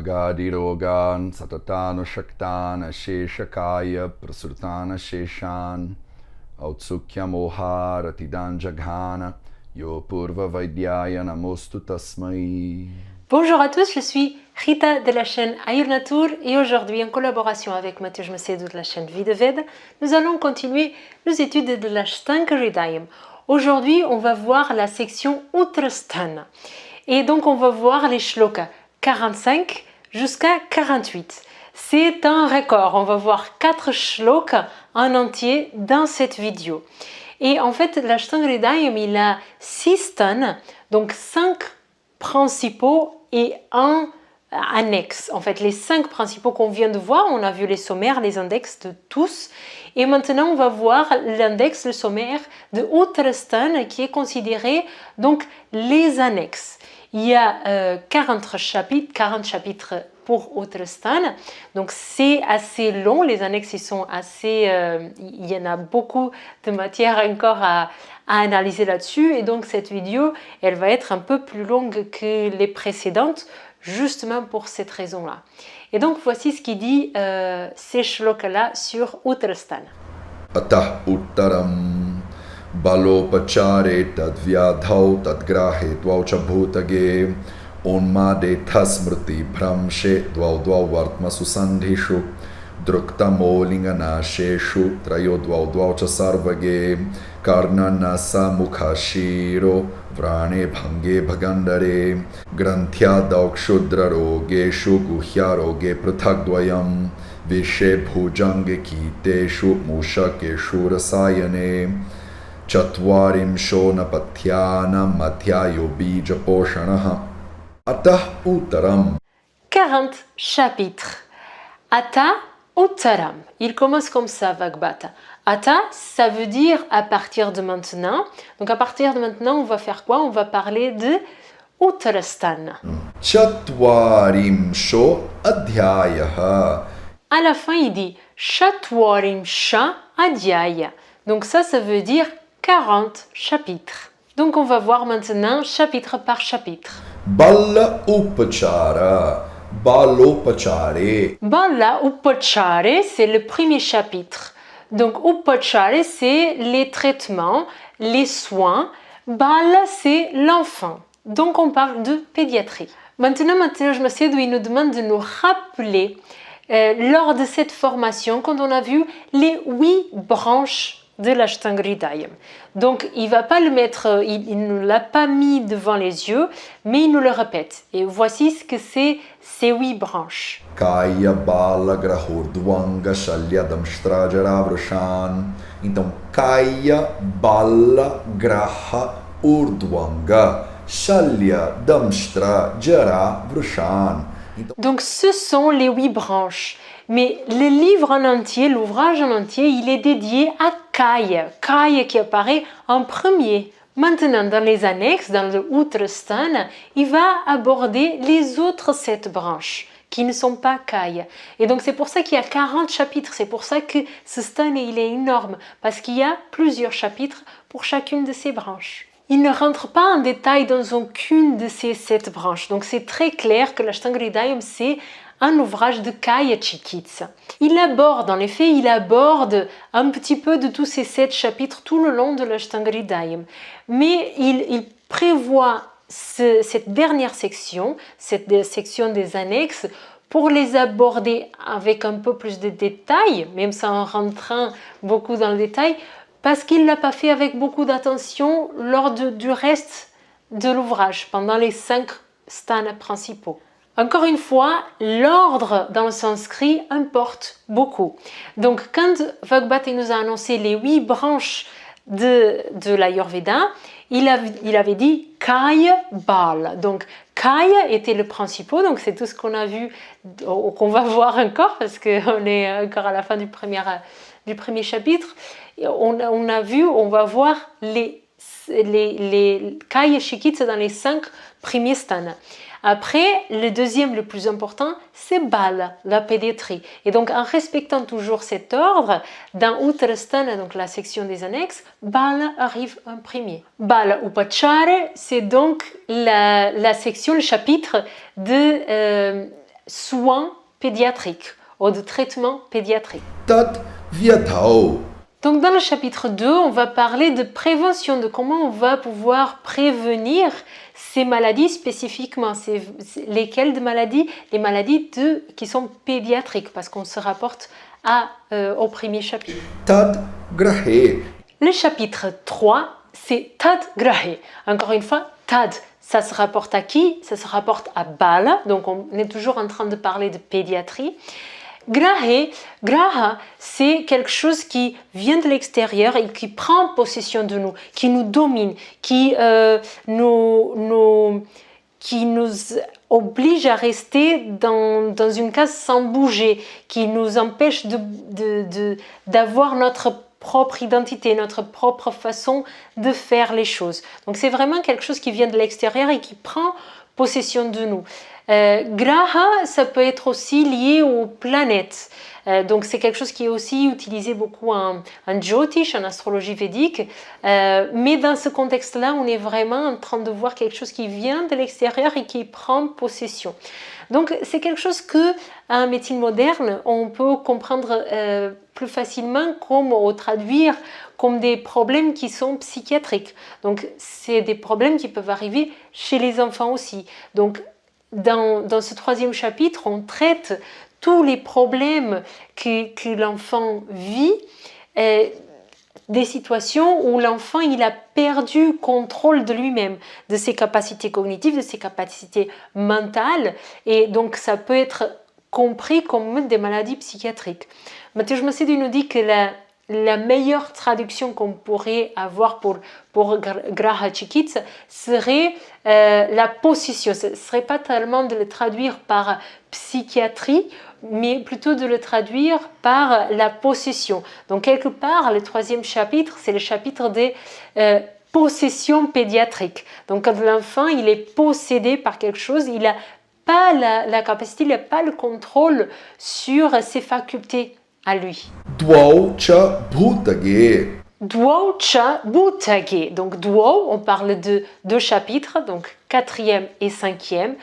Jagadirogan Satatana Shaktana Sheshakaya Prasurtana Sheshan Autsukya Moha Ratidan Jaghana Yo Purva Vaidyaya Namostu Tasmai. Bonjour à tous, je suis Rita de la chaîne Ayurnatur et aujourd'hui en collaboration avec Mathieu Jmesedou de la chaîne Vie de Veda, nous allons continuer nos études de l'Ashtanga Hridayam. Aujourd'hui, on va voir la section Uttarasthana et donc on va voir les shlokas 45 jusqu'à 48. C'est un record, on va voir 4 shlokas en entier dans cette vidéo. Et en fait, l'Ashtanga Hridayam, il a 6 sthanas, donc 5 principaux et un annexe. En fait, les 5 principaux qu'on vient de voir, on a vu les sommaires, les index de tous. Et maintenant, on va voir l'index, le sommaire de Uttarasthana qui est considéré donc les annexes. Il y a 40 chapitres pour Uttarasthana. Donc c'est assez long, les annexes ils sont assez... il y en a beaucoup de matière encore à analyser là-dessus. Et donc cette vidéo, elle va être un peu plus longue que les précédentes, justement pour cette raison-là. Et donc voici ce qu'il dit ces shlokas-là sur Uttarasthana. Atah uttaram balopachare tadvyadhau tadgrahe dvaucha bhutage onmade tasmrti bhramshe dvau vartma susandhishu druktamo linganasheshu trayo dvaucha sarvage karnanasa mukhashiro vrane bhange bhagandare granthya daukshudra rogeshu guhya roge prathagdvayam vishe bhujange kiteshu mushakeshu rasayane chatvarim shonapatyana madhyayo bija poshanaha atah uttaram. 40 chapitres. Ata uttaram. Il commence comme ça, Vagbata. Ata, ça veut dire à partir de maintenant. Donc à partir de maintenant, on va faire quoi? On va parler de Uttarasthana. Chatvarim sho adhyayaha. À la fin, il dit Chatvarim sha adhyaya. Donc ça veut dire 40 chapitres. Donc on va voir maintenant chapitre par chapitre. Balla upachara. Balopachare. Balla upachare, c'est le premier chapitre. Donc upachare, c'est les traitements, les soins. Balla, c'est l'enfant. Donc on parle de pédiatrie. Maintenant, Mathieu Jmesedou, il nous demande de nous rappeler lors de cette formation, quand on a vu les 8 branches de l'Ashtanga Hridayam. Donc, il ne va pas le mettre, il ne l'a pas mis devant les yeux, mais il nous le répète. Et voici ce que c'est ces 8 branches. Kaya bala grahurdvanga shalya damshtra jara vrushan. Então, Kaya bala graha urdvanga shalya damshtra jara vrushan. Donc ce sont les 8 branches. Mais le livre en entier, l'ouvrage en entier, il est dédié à Kaya. Kaya qui apparaît en premier. Maintenant, dans les annexes, dans le Uttarasthana, il va aborder les autres 7 branches qui ne sont pas Kaya. Et donc c'est pour ça qu'il y a 40 chapitres. C'est pour ça que ce sthana, il est énorme. Parce qu'il y a plusieurs chapitres pour chacune de ces branches. Il ne rentre pas en détail dans aucune de ces 7 branches. Donc c'est très clair que l'Ashtanga Hridayam, c'est un ouvrage de Kaya Chikitsa. Il aborde, en effet, un petit peu de tous ces 7 chapitres tout le long de l'Ashtanga Hridayam. Mais il prévoit cette dernière section, cette section des annexes, pour les aborder avec un peu plus de détails, même sans rentrer beaucoup dans le détail, parce qu'il ne l'a pas fait avec beaucoup d'attention lors du reste de l'ouvrage, pendant les 5 sthanas principaux. Encore une fois, l'ordre dans le sanskrit importe beaucoup. Donc, quand Vagbata nous a annoncé les 8 branches de l'Ayurveda, il avait dit Kaya Bala. Donc, Kaya était le principal, donc c'est tout ce qu'on a vu, qu'on va voir encore, parce qu'on est encore à la fin du premier chapitre. On va voir les Kaya Chikitsa dans les 5 premiers sthanas. Après, le deuxième, le plus important, c'est Bala, la pédiatrie. Et donc, en respectant toujours cet ordre, dans Uttarasthana, donc la section des annexes, Bala arrive en premier. Bala Upachare, c'est donc la section, le chapitre de soins pédiatriques ou de traitements pédiatriques. Tat Vyatao. Donc dans le chapitre 2, on va parler de prévention, de comment on va pouvoir prévenir ces maladies spécifiquement. Lesquelles de maladies? Les maladies qui sont pédiatriques, parce qu'on se rapporte au premier chapitre. Tad Grahe. Le chapitre 3, c'est Tad Grahe. Encore une fois, Tad, ça se rapporte à qui? Ça se rapporte à Bala, donc on est toujours en train de parler de pédiatrie. Graha, c'est quelque chose qui vient de l'extérieur et qui prend possession de nous, qui nous domine, qui nous oblige à rester dans une case sans bouger, qui nous empêche d'avoir notre propre identité, notre propre façon de faire les choses. Donc c'est vraiment quelque chose qui vient de l'extérieur et qui prend possession de nous. Graha, ça peut être aussi lié aux planètes. Donc c'est quelque chose qui est aussi utilisé beaucoup en Jyotish, en astrologie védique. Mais dans ce contexte-là, on est vraiment en train de voir quelque chose qui vient de l'extérieur et qui prend possession. Donc c'est quelque chose que en médecine moderne, on peut comprendre plus facilement ou traduire comme des problèmes qui sont psychiatriques. Donc c'est des problèmes qui peuvent arriver chez les enfants aussi. Donc dans ce troisième chapitre, on traite tous les problèmes que l'enfant vit, des situations où l'enfant il a perdu contrôle de lui-même, de ses capacités cognitives, de ses capacités mentales, et donc ça peut être compris comme des maladies psychiatriques. Matthieu Massédu nous dit que la meilleure traduction qu'on pourrait avoir pour Graha Chikitsa serait la possession. Ce ne serait pas tellement de le traduire par psychiatrie, mais plutôt de le traduire par la possession. Donc quelque part, le troisième chapitre, c'est le chapitre des possessions pédiatriques. Donc quand l'enfant il est possédé par quelque chose, il n'a pas la capacité, il n'a pas le contrôle sur ses facultés à lui. Dwau Cha Bhutage. Dwau Cha Bhutage. Donc Dwau, on parle de deux chapitres, donc 4e et 5e.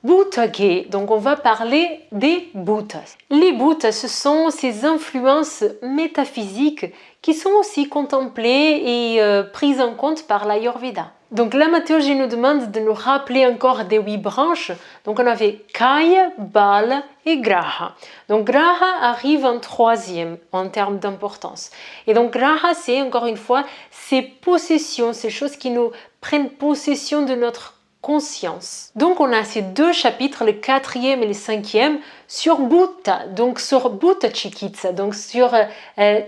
Bhutage, donc on va parler des bhutas. Les bhutas, ce sont ces influences métaphysiques qui sont aussi contemplées et prises en compte par l'Ayurveda. Donc la Matthieu nous demande de nous rappeler encore des 8 branches. Donc on avait Kaya, Bala et Graha. Donc Graha arrive en 3e en termes d'importance. Et donc Graha, c'est encore une fois ces possessions, ces choses qui nous prennent possession de notre conscience. Donc on a ces deux chapitres, le 4e et le 5e, sur Bhuta, donc sur Bhuta Chikitsa, donc sur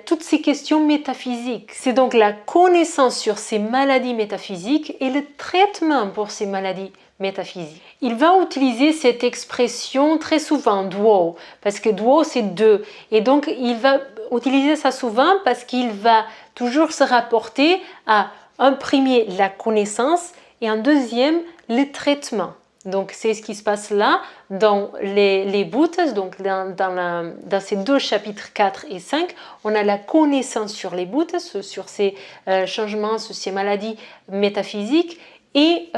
toutes ces questions métaphysiques. C'est donc la connaissance sur ces maladies métaphysiques et le traitement pour ces maladies métaphysiques. Il va utiliser cette expression très souvent, Dwau, parce que Dwau c'est deux, et donc il va utiliser ça souvent parce qu'il va toujours se rapporter à un premier, la connaissance, et un deuxième, le traitement. Donc c'est ce qui se passe là dans les bhutas, donc dans ces deux chapitres 4 et 5, on a la connaissance sur les bhutas, sur ces changements, sur ces maladies métaphysiques, et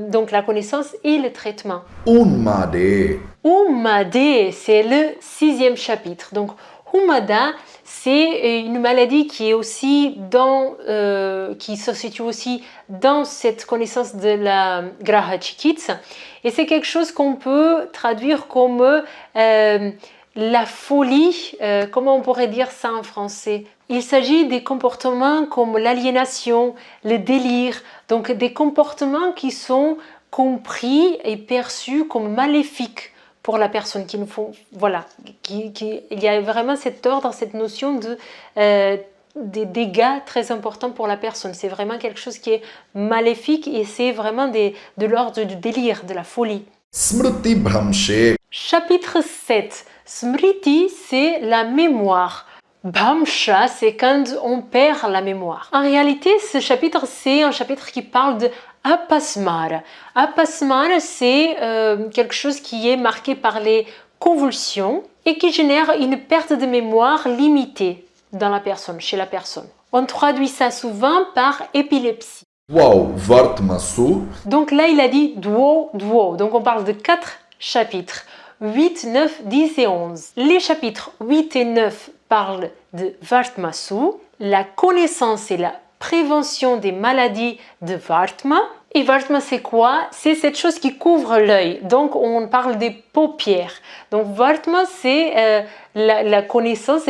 donc la connaissance et le traitement. Unmade. Unmade, c'est le 6e chapitre. Donc Humada, c'est une maladie qui est aussi qui se situe aussi dans cette connaissance de la Graha Chikitsa, et c'est quelque chose qu'on peut traduire comme la folie. Comment on pourrait dire ça en français? Il s'agit des comportements comme l'aliénation, le délire, donc des comportements qui sont compris et perçus comme maléfiques pour la personne, qui nous font, voilà, il y a vraiment cet ordre, cette notion des dégâts très importants pour la personne. C'est vraiment quelque chose qui est maléfique et c'est vraiment de l'ordre du délire, de la folie. Smriti Bhamshe. Chapitre 7. Smriti, c'est la mémoire. Bhamsha, c'est quand on perd la mémoire. En réalité, ce chapitre, c'est un chapitre qui parle de Apasmara. Apasmara, c'est quelque chose qui est marqué par les convulsions et qui génère une perte de mémoire limitée dans la personne, chez la personne. On traduit ça souvent par épilepsie. Dwau Vartmasu. Donc là, il a dit Dwau, Dwau. Donc on parle de 4 chapitres. 8, 9, 10 et 11. Les chapitres 8 et 9 parlent de Vartmasu, la connaissance et la prévention des maladies de Vartma. Et Vartma, c'est quoi? C'est cette chose qui couvre l'œil. Donc, on parle des paupières. Donc, Vartma, c'est la connaissance,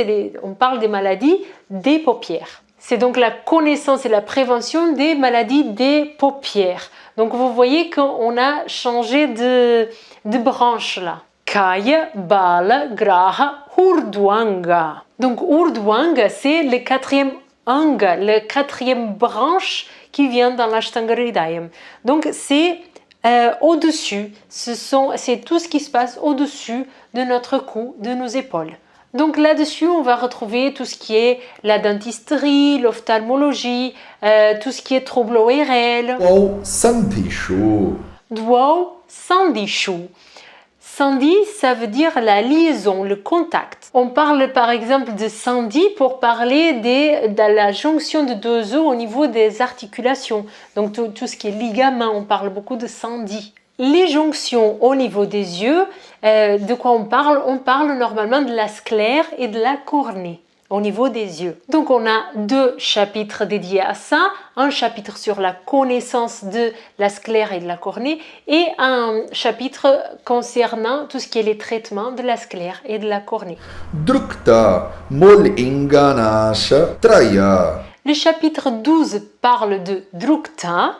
on parle des maladies des paupières. C'est donc la connaissance et la prévention des maladies des paupières. Donc, vous voyez qu'on a changé de branche là. Kaya, Bala, Graha, Urdhvanga. Donc, Urdhvanga, c'est le quatrième anga, la quatrième branche qui vient dans l'Ashtanga Hridayam. Donc, c'est au-dessus. C'est tout ce qui se passe au-dessus de notre cou, de nos épaules. Donc là-dessus, on va retrouver tout ce qui est la dentisterie, l'ophtalmologie, tout ce qui est troubles ORL. Dwau Sandhishu. Dwau Sandhishu. Sandhi, ça veut dire la liaison, le contact. On parle par exemple de sandhi pour parler de la jonction de deux os au niveau des articulations. Donc tout ce qui est ligament, on parle beaucoup de sandhi. Les jonctions au niveau des yeux, de quoi on parle? On parle normalement de la sclère et de la cornée au niveau des yeux. Donc on a 2 chapitres dédiés à ça, un chapitre sur la connaissance de la sclère et de la cornée et un chapitre concernant tout ce qui est les traitements de la sclère et de la cornée. Drukta Molinganasha Traya. Le chapitre 12 parle de Drukta,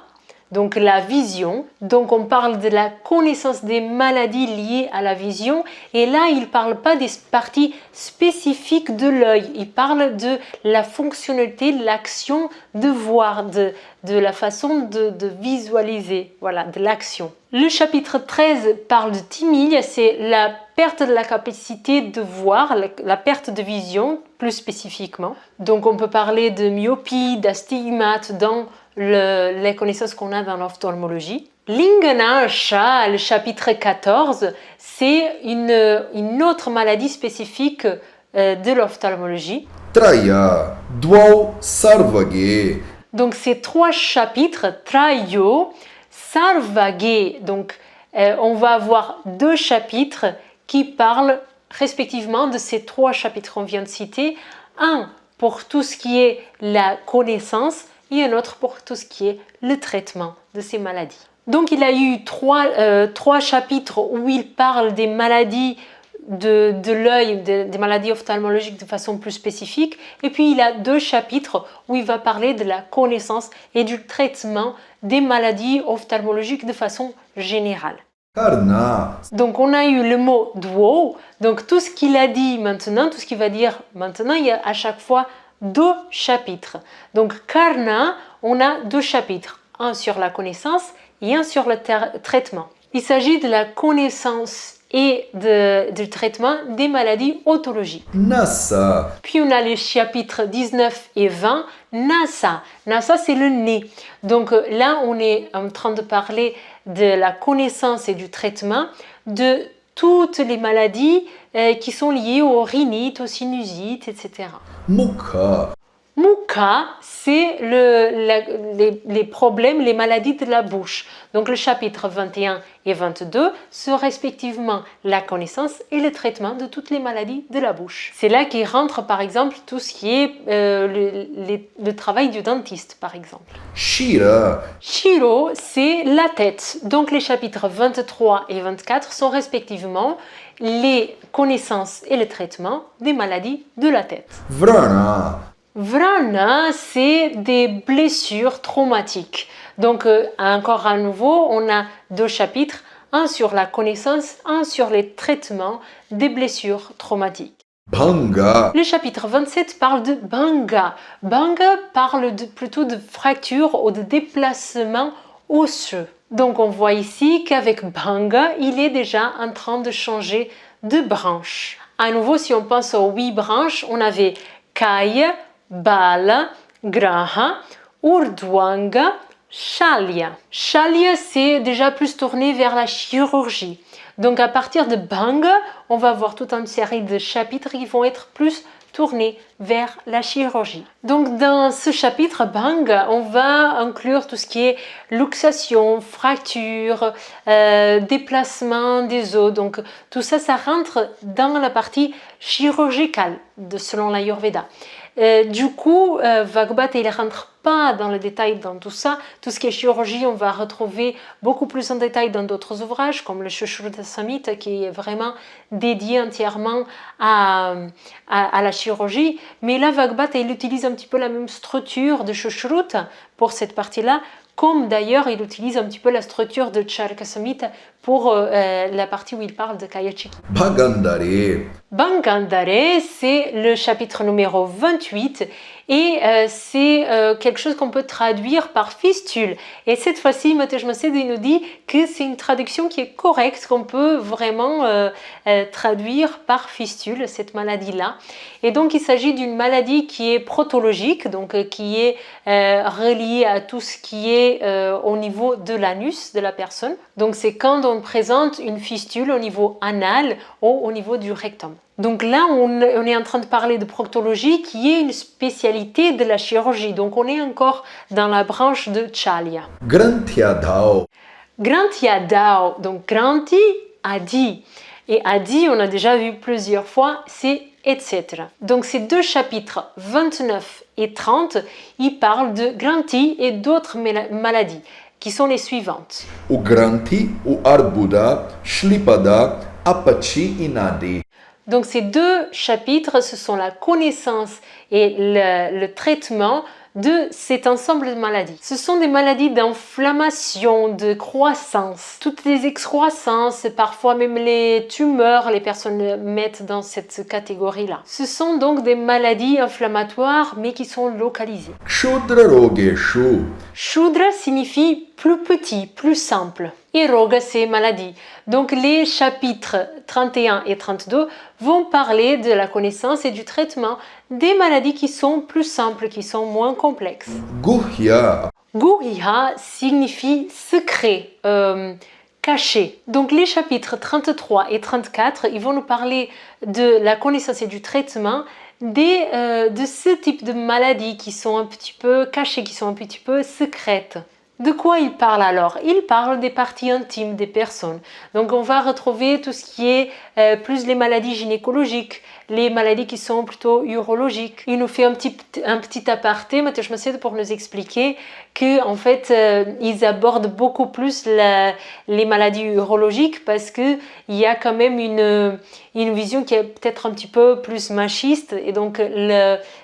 donc la vision. Donc on parle de la connaissance des maladies liées à la vision. Et là, il ne parle pas des parties spécifiques de l'œil. Il parle de la fonctionnalité, de l'action de voir, de la façon de visualiser, voilà, de l'action. Le chapitre 13 parle de timidya, c'est la perte de la capacité de voir, la perte de vision plus spécifiquement. Donc on peut parler de myopie, d'astigmate dans les connaissances qu'on a dans l'ophtalmologie. Linganasha, le chapitre 14, c'est une autre maladie spécifique de l'ophtalmologie. Traya Dwau Sarvage. Donc ces 3 chapitres, Trayo, Sarvage, donc on va avoir 2 chapitres qui parlent respectivement de ces 3 chapitres qu'on vient de citer. Un pour tout ce qui est la connaissance et un autre pour tout ce qui est le traitement de ces maladies. Donc il a eu 3 chapitres où il parle des maladies de l'œil, des maladies ophtalmologiques de façon plus spécifique. Et puis il a 2 chapitres où il va parler de la connaissance et du traitement des maladies ophtalmologiques de façon générale. Karna. Donc on a eu le mot dwo. Donc tout ce qu'il a dit maintenant, tout ce qu'il va dire maintenant, il y a à chaque fois 2 chapitres. Donc Karna, on a 2 chapitres. Un sur la connaissance et un sur le traitement. Il s'agit de la connaissance et du traitement des maladies otologiques. Nasa. Puis on a les chapitres 19 et 20. Nasa. Nasa, c'est le nez. Donc là, on est en train de parler de la connaissance et du traitement de toutes les maladies qui sont liées aux rhinites, aux sinusites, etc. Mukha. Mukha, c'est les problèmes, les maladies de la bouche. Donc le chapitre 21 et 22 sont respectivement la connaissance et le traitement de toutes les maladies de la bouche. C'est là qu'il rentre par exemple tout ce qui est le travail du dentiste par exemple. Shira. Shiro, c'est la tête. Donc les chapitres 23 et 24 sont respectivement les connaissances et le traitement des maladies de la tête. Vrana. Vrana, c'est des blessures traumatiques. Donc, encore à nouveau, on a 2 chapitres, un sur la connaissance, un sur les traitements des blessures traumatiques. Bhanga. Le chapitre 27 parle de Bhanga. Bhanga parle plutôt de fractures ou de déplacements osseux. Donc, on voit ici qu'avec Bhanga, il est déjà en train de changer de branche. À nouveau, si on pense aux 8 branches, on avait Kaya, Bala, Graha, Urdhvanga, Shalya. Shalya, c'est déjà plus tourné vers la chirurgie. Donc à partir de Bhanga, on va voir toute une série de chapitres qui vont être plus tourner vers la chirurgie. Donc dans ce chapitre Bang, on va inclure tout ce qui est luxation, fracture, déplacement des os. Donc tout ça, ça rentre dans la partie chirurgicale selon l'Ayurveda. Du coup, Bhagavad, il ne rentre pas dans le détail dans tout ça. Tout ce qui est chirurgie, on va retrouver beaucoup plus en détail dans d'autres ouvrages, comme le Sushruta Samhita, qui est vraiment dédié entièrement à la chirurgie. Mais là, Bhagavad, il utilise un petit peu la même structure de Sushruta pour cette partie-là, comme d'ailleurs il utilise un petit peu la structure de Charaka Samhita pour la partie où il parle de Kayachiki. Bhagandare. Bangandare, c'est le chapitre numéro 28 et c'est quelque chose qu'on peut traduire par fistule. Et cette fois-ci, Matej Macedo nous dit que c'est une traduction qui est correcte, qu'on peut vraiment traduire par fistule, cette maladie-là. Et donc, il s'agit d'une maladie qui est protologique, donc qui est reliée à tout ce qui est au niveau de l'anus de la personne. Donc, c'est quand on présente une fistule au niveau anal ou au niveau du rectum. Donc là, on est en train de parler de proctologie qui est une spécialité de la chirurgie. Donc on est encore dans la branche de Chalya. Grantyadao. Grantyadao, donc Granti, Adi. Et Adi, on a déjà vu plusieurs fois, c'est etc. Donc ces deux chapitres 29 et 30, ils parlent de Granti et d'autres maladies qui sont les suivantes. O Granthi, o Arbuda, Shlipada, Apachi Inadi. Donc ces deux chapitres, ce sont la connaissance et le traitement de cet ensemble de maladies. Ce sont des maladies d'inflammation, de croissance, toutes les excroissances, parfois même les tumeurs, les personnes mettent dans cette catégorie-là. Ce sont donc des maladies inflammatoires mais qui sont localisées. Kshudra Rogeshu. Shudra signifie plus petit, plus simple. Et Roga, c'est maladie. Donc les chapitres 31 et 32 vont parler de la connaissance et du traitement des maladies qui sont plus simples, qui sont moins complexes. Guhya. Guhya signifie secret, caché. Donc les chapitres 33 et 34, ils vont nous parler de la connaissance et du traitement de ce type de maladies qui sont un petit peu cachées, qui sont un petit peu secrètes. De quoi il parle alors? Il parle des parties intimes des personnes. Donc on va retrouver tout ce qui est plus les maladies gynécologiques, les maladies qui sont plutôt urologiques. Il nous fait un petit aparté, Matej Macedo, pour nous expliquer que en fait ils abordent beaucoup plus les maladies urologiques parce que il y a quand même une vision qui est peut-être un petit peu plus machiste et donc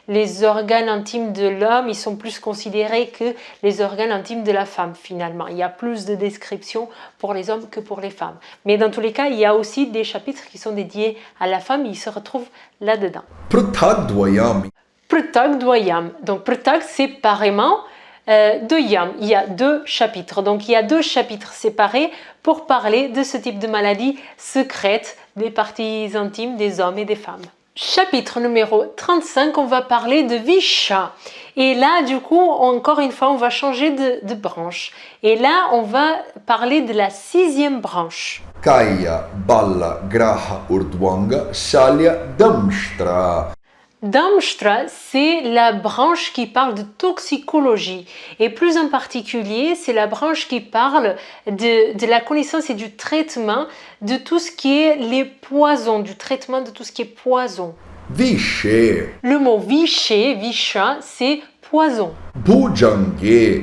les organes intimes de l'homme, ils sont plus considérés que les organes intimes de la femme finalement. Il y a plus de descriptions pour les hommes que pour les femmes. Mais dans tous les cas, il y a aussi des chapitres qui sont dédiés à la femme, ils se retrouvent là-dedans. Prutagdvayam. Prutagdvayam. Donc Prutag, c'est pareillement de Yam. Il y a deux chapitres. Donc il y a deux chapitres séparés pour parler de ce type de maladie secrète des parties intimes des hommes et des femmes. Chapitre numéro 35, on va parler de Visha. Et là, du coup, encore une fois, on va changer de branche. Et là, on va parler de la 6e branche. Kaya, Balla, Graha, Urdwanga, Shalya, Damshtra. Damshtra, c'est la branche qui parle de toxicologie et plus en particulier, c'est la branche qui parle de la connaissance et du traitement de tout ce qui est les poisons, du traitement de tout ce qui est poison. Vishe. Le mot visha, c'est poison. Bhujange.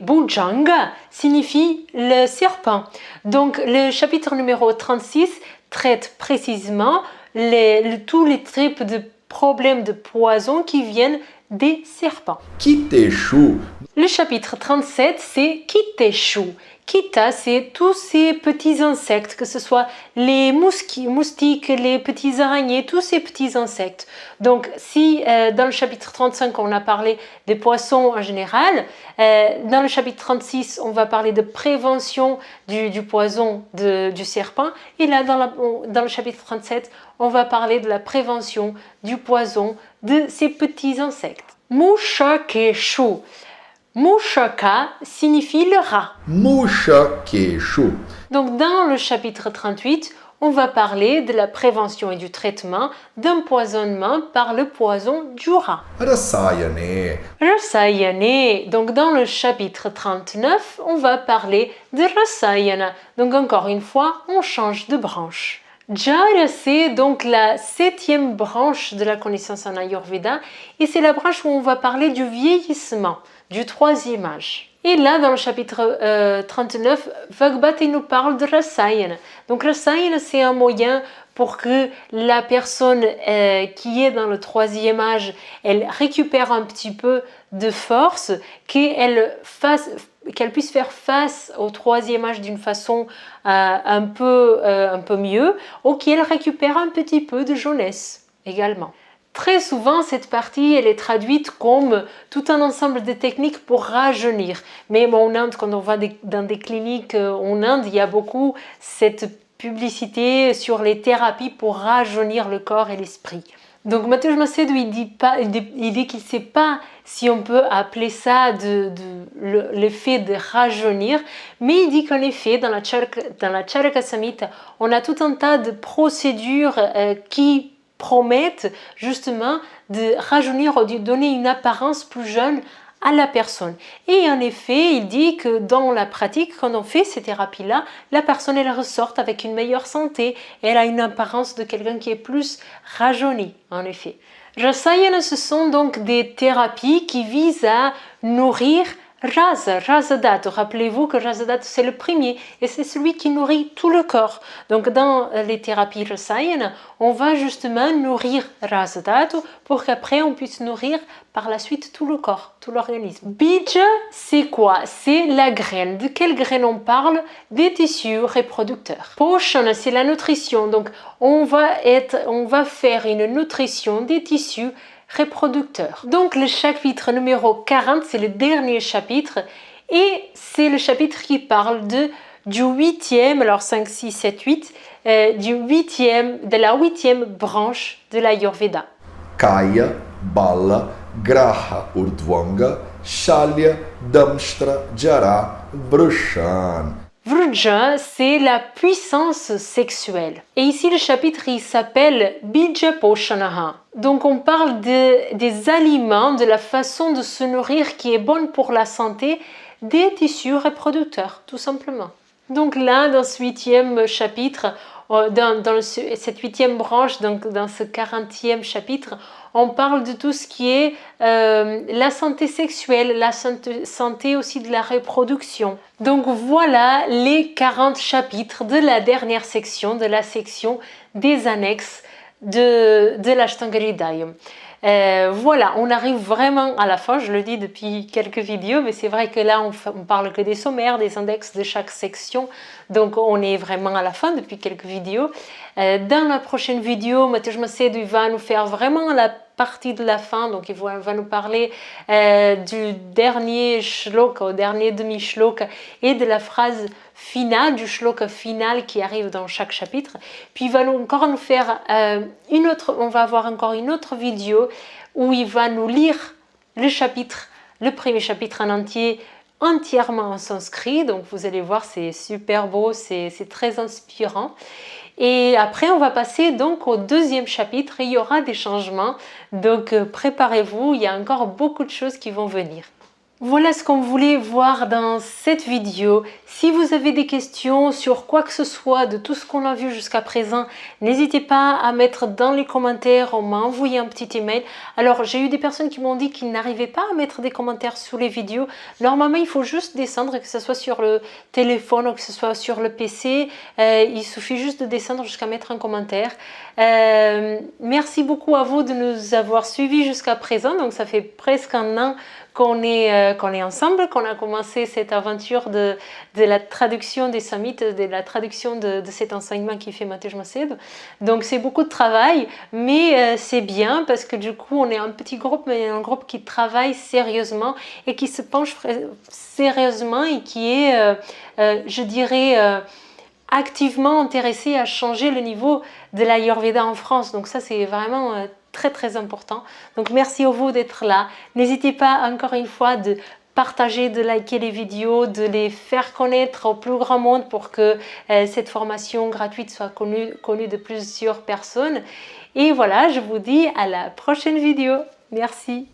Bhujanga signifie le serpent. Donc le chapitre numéro 36 traite précisément tous les types de problèmes de poison qui viennent des serpents. Kiteshu. Le chapitre 37, c'est Kiteshu. Kita, c'est tous ces petits insectes, que ce soit les moustiques, les petits araignées, tous ces petits insectes. Donc, si dans le chapitre 35, on a parlé des poissons en général, dans le chapitre 36, on va parler de prévention du poison du serpent. Et là, dans le chapitre 37, on va parler de la prévention du poison de ces petits insectes. Mushakeshu. Mushaka signifie le rat. Mushakeshu. Donc dans le chapitre 38, on va parler de la prévention et du traitement d'empoisonnement par le poison du rat. Rasayane. Rasayane, donc dans le chapitre 39, on va parler de Rasayana. Donc encore une fois, on change de branche. Jara, c'est donc la 7e branche de la connaissance en Ayurveda et c'est la branche où on va parler du vieillissement, du 3e âge. Et là, dans le chapitre 39, Vagbhati nous parle de Rasayana. Donc Rasayana, c'est un moyen pour que la personne qui est dans le 3e âge, elle récupère un petit peu de force, qu'elle puisse faire face au 3e âge d'une façon un peu mieux, ou qu'elle récupère un petit peu de jeunesse également. Très souvent, cette partie, elle est traduite comme tout un ensemble de techniques pour rajeunir. Mais en Inde, quand on va dans des cliniques en Inde, il y a beaucoup cette publicité sur les thérapies pour rajeunir le corps et l'esprit. Donc Mateusz Macedo, il dit qu'il ne sait pas si on peut appeler ça l'effet de rajeunir, mais il dit qu'en effet, dans la Charaka Samhita, on a tout un tas de procédures qui promettent justement de rajeunir ou de donner une apparence plus jeune à la personne. Et en effet, il dit que dans la pratique, quand on fait ces thérapies-là, la personne, elle ressort avec une meilleure santé. Elle a une apparence de quelqu'un qui est plus rajeuni, en effet. Rasayana, ce sont donc des thérapies qui visent à nourrir Rasa Dhatu. Rappelez-vous que Rasa Dhatu, c'est le premier et c'est celui qui nourrit tout le corps. Donc dans les thérapies Rasayana, on va justement nourrir Rasa Dhatu pour qu'après on puisse nourrir par la suite tout le corps, tout l'organisme. Bija, c'est quoi? C'est la graine. De quelle graine on parle? Des tissus reproducteurs. Poshana, c'est la nutrition. Donc on va faire une nutrition des tissus reproducteurs. Donc le chapitre numéro 40, c'est le dernier chapitre et c'est le chapitre qui parle du 8e, alors 5, 6, 7, 8, de la 8e branche de l'Ayurveda. Kaya, Bala, Graha, Urdhvanga, Shalya, Damshtra, Jara, Vrushan. Vrja, c'est la puissance sexuelle. Et ici, le chapitre, il s'appelle Bija Poshanaha. Donc, on parle des aliments, de la façon de se nourrir qui est bonne pour la santé des tissus reproducteurs, tout simplement. Donc là, dans ce 8e chapitre, cette 8e branche, donc dans ce 40e chapitre, on parle de tout ce qui est la santé sexuelle, la santé aussi de la reproduction. Donc voilà les 40 chapitres de la dernière section, de la section des annexes de l'Ashtanga Hridayam. Voilà, on arrive vraiment à la fin, je le dis depuis quelques vidéos, mais c'est vrai que là on parle que des sommaires, des index de chaque section, donc on est vraiment à la fin depuis quelques vidéos. Dans la prochaine vidéo, Mateusz Macedo va nous faire vraiment la partie de la fin, donc il va nous parler du dernier shloka, au dernier demi-shloka et de la phrase finale, du shloka final qui arrive dans chaque chapitre. Puis il va encore nous faire on va avoir encore une autre vidéo où il va nous lire le premier chapitre en entier, entièrement en sanskrit, donc vous allez voir, c'est super beau, c'est très inspirant. Et après, on va passer donc au deuxième chapitre et il y aura des changements. Donc, préparez-vous, il y a encore beaucoup de choses qui vont venir. Voilà ce qu'on voulait voir dans cette vidéo. Si vous avez des questions sur quoi que ce soit de tout ce qu'on a vu jusqu'à présent, n'hésitez pas à mettre dans les commentaires, on m'a envoyé un petit email. Alors j'ai eu des personnes qui m'ont dit qu'ils n'arrivaient pas à mettre des commentaires sous les vidéos. Normalement il faut juste descendre, que ce soit sur le téléphone ou que ce soit sur le PC. Il suffit juste de descendre jusqu'à mettre un commentaire. Merci beaucoup à vous de nous avoir suivis jusqu'à présent. Donc ça fait presque un an qu'on est ensemble, qu'on a commencé cette aventure de la traduction des Samhits, de la traduction de cet enseignement qui fait Mateusz Macedo. Donc c'est beaucoup de travail, mais c'est bien parce que du coup on est un petit groupe, mais un groupe qui travaille sérieusement et qui se penche sérieusement et qui est, je dirais, activement intéressé à changer le niveau de l'Ayurveda en France. Donc ça c'est vraiment très très important. Donc merci à vous d'être là. N'hésitez pas encore une fois de partager, de liker les vidéos, de les faire connaître au plus grand monde pour que cette formation gratuite soit connue de plusieurs personnes. Et voilà, je vous dis à la prochaine vidéo. Merci.